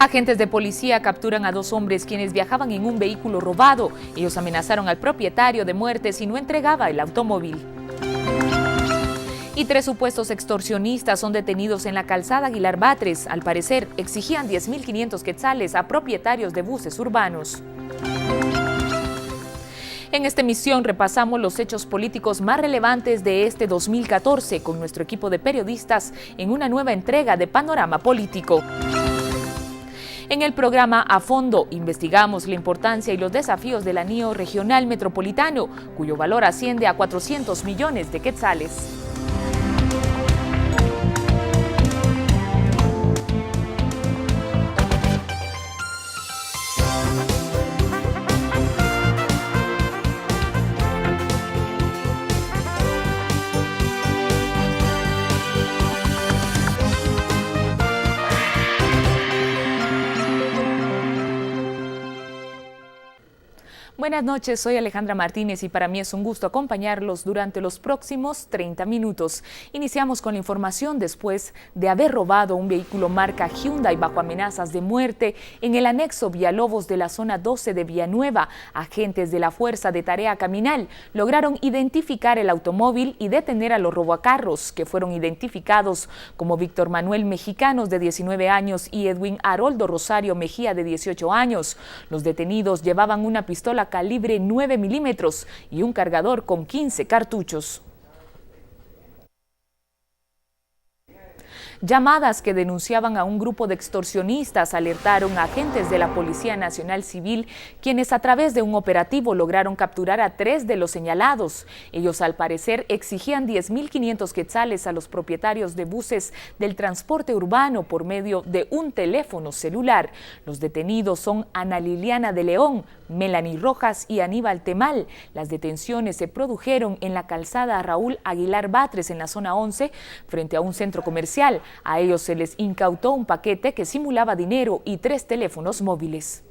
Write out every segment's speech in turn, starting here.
Agentes de policía capturan a 2 hombres quienes viajaban en un vehículo robado. Ellos amenazaron al propietario de muerte si no entregaba el automóvil. Y 3 supuestos extorsionistas son detenidos en la calzada Aguilar Batres. Al parecer, exigían 10.500 quetzales a propietarios de buses urbanos. En esta emisión repasamos los hechos políticos más relevantes de este 2014 con nuestro equipo de periodistas en una nueva entrega de Panorama Político. En el programa A Fondo investigamos la importancia y los desafíos del anillo regional metropolitano, cuyo valor asciende a 400 millones de quetzales. Buenas noches, soy Alejandra Martínez y para mí es un gusto acompañarlos durante los próximos 30 minutos. Iniciamos con la información después de haber robado un vehículo marca Hyundai bajo amenazas de muerte en el anexo Villalobos de la zona 12 de Villanueva. Agentes de la Fuerza de Tarea Caminal lograron identificar el automóvil y detener a los robacarros, que fueron identificados como Víctor Manuel Mexicanos, de 19 años, y Edwin Haroldo Rosario Mejía, de 18 años. Los detenidos llevaban una pistola calibre 9 milímetros y un cargador con 15 cartuchos. Llamadas que denunciaban a un grupo de extorsionistas alertaron a agentes de la Policía Nacional Civil, quienes a través de un operativo lograron capturar a 3 de los señalados. Ellos al parecer exigían 10.500 quetzales a los propietarios de buses del transporte urbano por medio de un teléfono celular. Los detenidos son Ana Liliana de León, Melanie Rojas y Aníbal Temal. Las detenciones se produjeron en la calzada Raúl Aguilar Batres en la zona 11 frente a un centro comercial. A ellos se les incautó un paquete que simulaba dinero y 3 teléfonos móviles.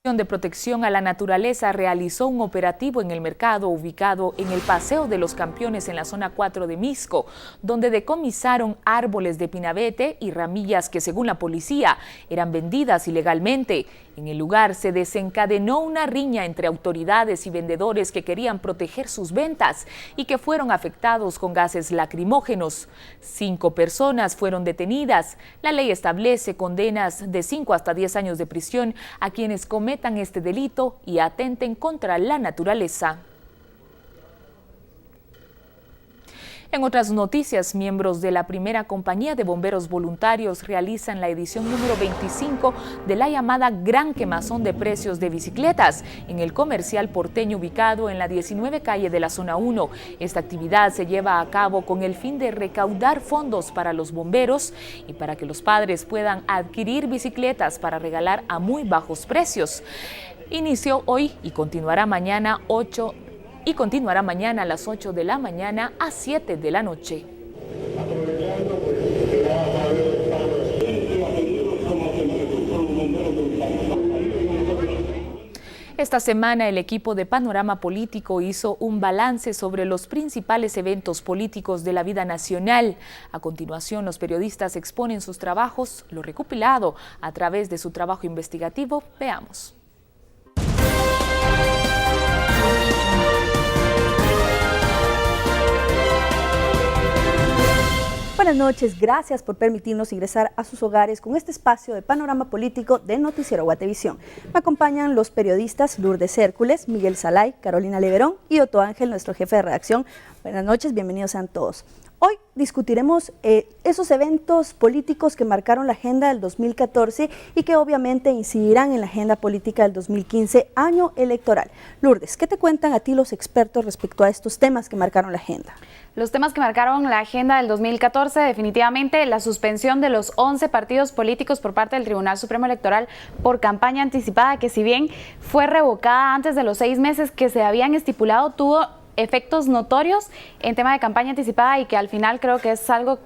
De Protección a la Naturaleza realizó un operativo en el mercado ubicado en el Paseo de los Campeones en la zona 4 de Misco, donde decomisaron árboles de pinabete y ramillas que, según la policía, eran vendidas ilegalmente. En el lugar se desencadenó una riña entre autoridades y vendedores que querían proteger sus ventas y que fueron afectados con gases lacrimógenos. 5 personas fueron detenidas. La ley establece condenas de 5 hasta 10 años de prisión a quienes cometan este delito y atenten contra la naturaleza. En otras noticias, miembros de la primera compañía de bomberos voluntarios realizan la edición número 25 de la llamada Gran Quemazón de Precios de Bicicletas en el comercial porteño ubicado en la 19 calle de la zona 1. Esta actividad se lleva a cabo con el fin de recaudar fondos para los bomberos y para que los padres puedan adquirir bicicletas para regalar a muy bajos precios. Inició hoy y continuará mañana a las 8 de la mañana a 7 de la noche. Esta semana el equipo de Panorama Político hizo un balance sobre los principales eventos políticos de la vida nacional. A continuación, los periodistas exponen sus trabajos, lo recopilado a través de su trabajo investigativo. Veamos. Buenas noches, gracias por permitirnos ingresar a sus hogares con este espacio de Panorama Político de Noticiero Guatevisión. Me acompañan los periodistas Lourdes Hércules, Miguel Salay, Carolina Leverón y Otto Ángel, nuestro jefe de redacción. Buenas noches, bienvenidos sean todos. Hoy discutiremos esos eventos políticos que marcaron la agenda del 2014 y que obviamente incidirán en la agenda política del 2015, año electoral. Lourdes, ¿qué te cuentan a ti los expertos respecto a estos temas que marcaron la agenda? Los temas que marcaron la agenda del 2014, definitivamente la suspensión de los 11 partidos políticos por parte del Tribunal Supremo Electoral por campaña anticipada, que si bien fue revocada antes de los 6 meses que se habían estipulado, tuvo efectos notorios en tema de campaña anticipada y que al final creo que es algo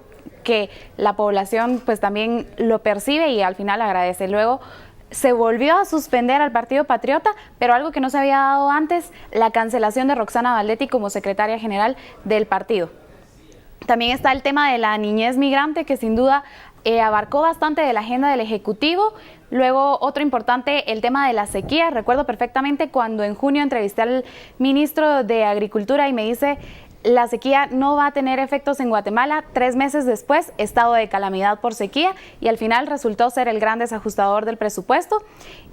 que la población pues también lo percibe y al final agradece. Luego se volvió a suspender al Partido Patriota, pero algo que no se había dado antes, la cancelación de Roxana Valdetti como secretaria general del partido. También está el tema de la niñez migrante, que sin duda abarcó bastante de la agenda del Ejecutivo. Luego, otro importante, el tema de la sequía. Recuerdo perfectamente cuando en junio entrevisté al ministro de Agricultura y me dice: la sequía no va a tener efectos en Guatemala. 3 meses después, estado de calamidad por sequía, y al final resultó ser el gran desajustador del presupuesto.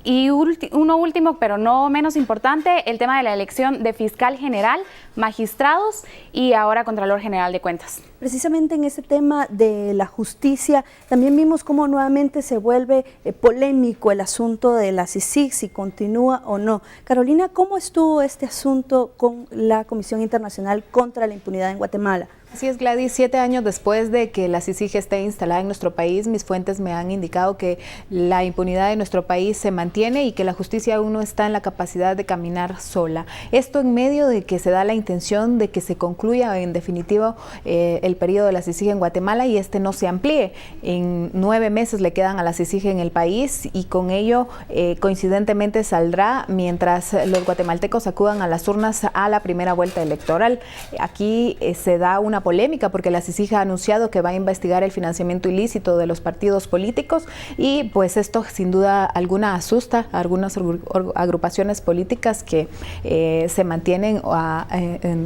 Y uno último, pero no menos importante, el tema de la elección de fiscal general, magistrados y ahora Contralor General de Cuentas. Precisamente en ese tema de la justicia, también vimos cómo nuevamente se vuelve polémico el asunto de la CICIG, si continúa o no. Carolina, ¿cómo estuvo este asunto con la Comisión Internacional contra la Impunidad en Guatemala? Así es, Gladys. 7 años después de que la CICIG esté instalada en nuestro país, mis fuentes me han indicado que la impunidad de nuestro país se mantiene y que la justicia aún no está en la capacidad de caminar sola. Esto en medio de que se da la intención de que se concluya en definitivo el periodo de la CICIG en Guatemala y este no se amplíe. En 9 meses le quedan a la CICIG en el país y con ello coincidentemente saldrá mientras los guatemaltecos acudan a las urnas a la primera vuelta electoral. Aquí se da una polémica porque la CICIG ha anunciado que va a investigar el financiamiento ilícito de los partidos políticos y pues esto sin duda alguna asusta a algunas agrupaciones políticas que se mantienen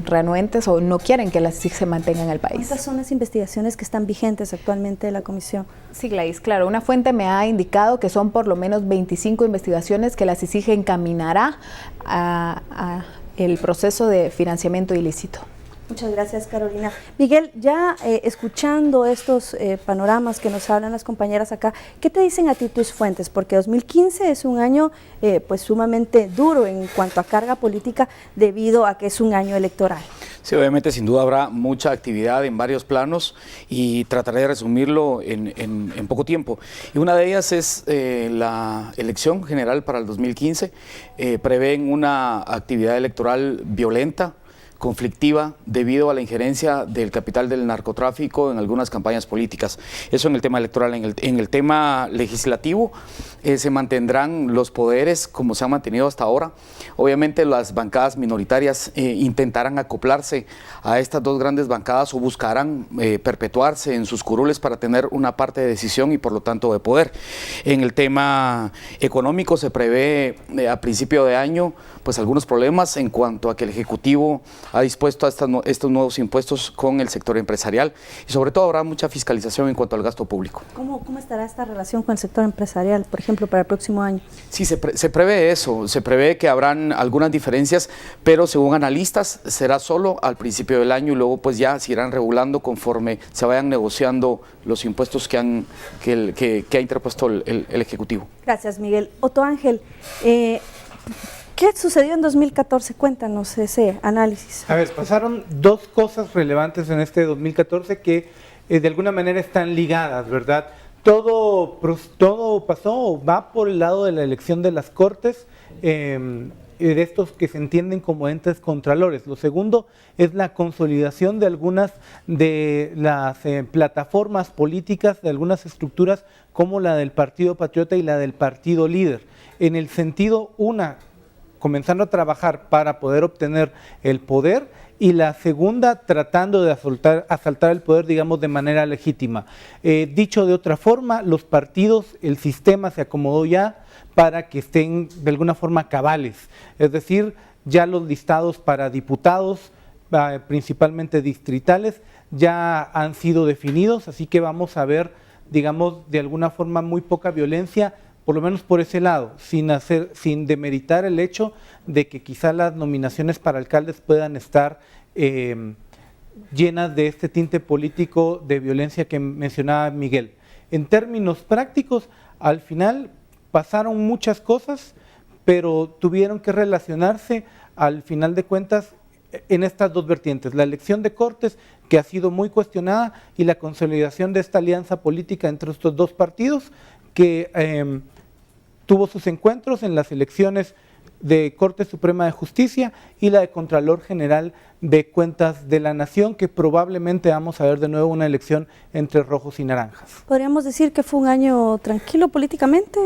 reanuentes o no quieren que la CICIG se mantenga en el país. ¿Cuántas son las investigaciones que están vigentes actualmente de la comisión? Sí, Gladys, claro. Una fuente me ha indicado que son por lo menos 25 investigaciones que la CICIG encaminará a el proceso de financiamiento ilícito. Muchas gracias, Carolina. Miguel, ya escuchando estos panoramas que nos hablan las compañeras acá, ¿qué te dicen a ti tus fuentes? Porque 2015 es un año pues sumamente duro en cuanto a carga política debido a que es un año electoral. Sí, obviamente sin duda habrá mucha actividad en varios planos y trataré de resumirlo en poco tiempo. Y una de ellas es la elección general para el 2015. Prevén una actividad electoral violenta, conflictiva, debido a la injerencia del capital del narcotráfico en algunas campañas políticas. Eso en el tema electoral. En el tema legislativo se mantendrán los poderes como se han mantenido hasta ahora. Obviamente las bancadas minoritarias intentarán acoplarse a estas dos grandes bancadas o buscarán perpetuarse en sus curules para tener una parte de decisión y por lo tanto de poder. En el tema económico se prevé a principio de año pues algunos problemas en cuanto a que el Ejecutivo ha dispuesto a estos nuevos impuestos con el sector empresarial y sobre todo habrá mucha fiscalización en cuanto al gasto público. ¿Cómo estará esta relación con el sector empresarial, por ejemplo, para el próximo año? Sí, se prevé eso, se prevé que habrán algunas diferencias, pero según analistas será solo al principio del año y luego pues ya se irán regulando conforme se vayan negociando los impuestos que ha interpuesto el Ejecutivo. Gracias, Miguel. Otto Ángel, ¿qué sucedió en 2014? Cuéntanos ese análisis. A ver, pasaron 2 cosas relevantes en este 2014 que de alguna manera están ligadas, ¿verdad? Todo pasó o va por el lado de la elección de las Cortes, de estos que se entienden como entes contralores. Lo segundo es la consolidación de algunas de las plataformas políticas, de algunas estructuras como la del Partido Patriota y la del Partido Líder. En el sentido, comenzando a trabajar para poder obtener el poder y la segunda tratando de asaltar el poder, digamos, de manera legítima. Dicho de otra forma, los partidos, el sistema se acomodó ya para que estén de alguna forma cabales, es decir, ya los listados para diputados, principalmente distritales, ya han sido definidos, así que vamos a ver, digamos, de alguna forma muy poca violencia, por lo menos por ese lado, sin demeritar el hecho de que quizá las nominaciones para alcaldes puedan estar llenas de este tinte político de violencia que mencionaba Miguel. En términos prácticos, al final pasaron muchas cosas, pero tuvieron que relacionarse al final de cuentas en estas 2 vertientes, la elección de Cortes, que ha sido muy cuestionada, y la consolidación de esta alianza política entre estos 2 partidos, que tuvo sus encuentros en las elecciones de Corte Suprema de Justicia y la de Contralor General de Cuentas de la Nación, que probablemente vamos a ver de nuevo una elección entre rojos y naranjas. ¿Podríamos decir que fue un año tranquilo políticamente?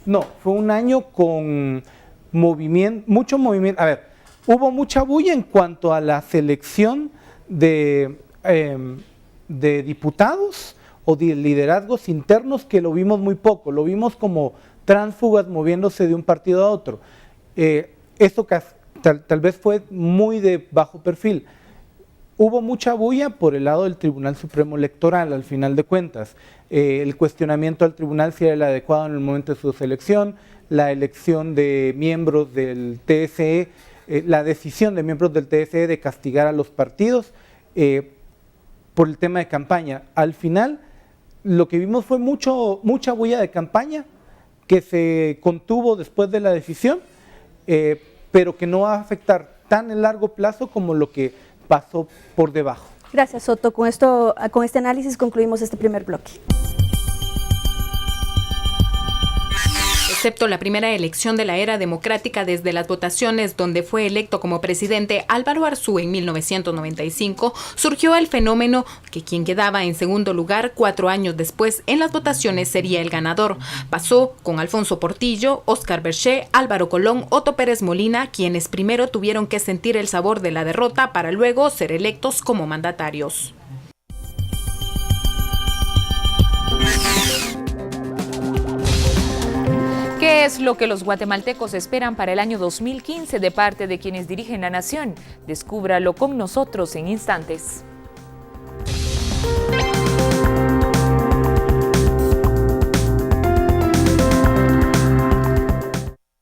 No, fue un año con mucho movimiento. A ver, hubo mucha bulla en cuanto a la selección de diputados. o de liderazgos internos que lo vimos muy poco, lo vimos como tránsfugas moviéndose de un partido a otro. Eso tal vez fue muy de bajo perfil. Hubo mucha bulla por el lado del Tribunal Supremo Electoral, al final de cuentas. El cuestionamiento al tribunal si era el adecuado en el momento de su selección, la elección de miembros del TSE, la decisión de miembros del TSE de castigar a los partidos por el tema de campaña. Al final, lo que vimos fue mucha bulla de campaña que se contuvo después de la decisión, pero que no va a afectar tan en largo plazo como lo que pasó por debajo. Gracias, Soto. Con este análisis concluimos este primer bloque. Excepto la primera elección de la era democrática desde las votaciones donde fue electo como presidente Álvaro Arzú en 1995, surgió el fenómeno que quien quedaba en segundo lugar 4 años después en las votaciones sería el ganador. Pasó con Alfonso Portillo, Óscar Berché, Álvaro Colón, Otto Pérez Molina, quienes primero tuvieron que sentir el sabor de la derrota para luego ser electos como mandatarios. ¿Qué es lo que los guatemaltecos esperan para el año 2015 de parte de quienes dirigen la nación? Descúbralo con nosotros en instantes.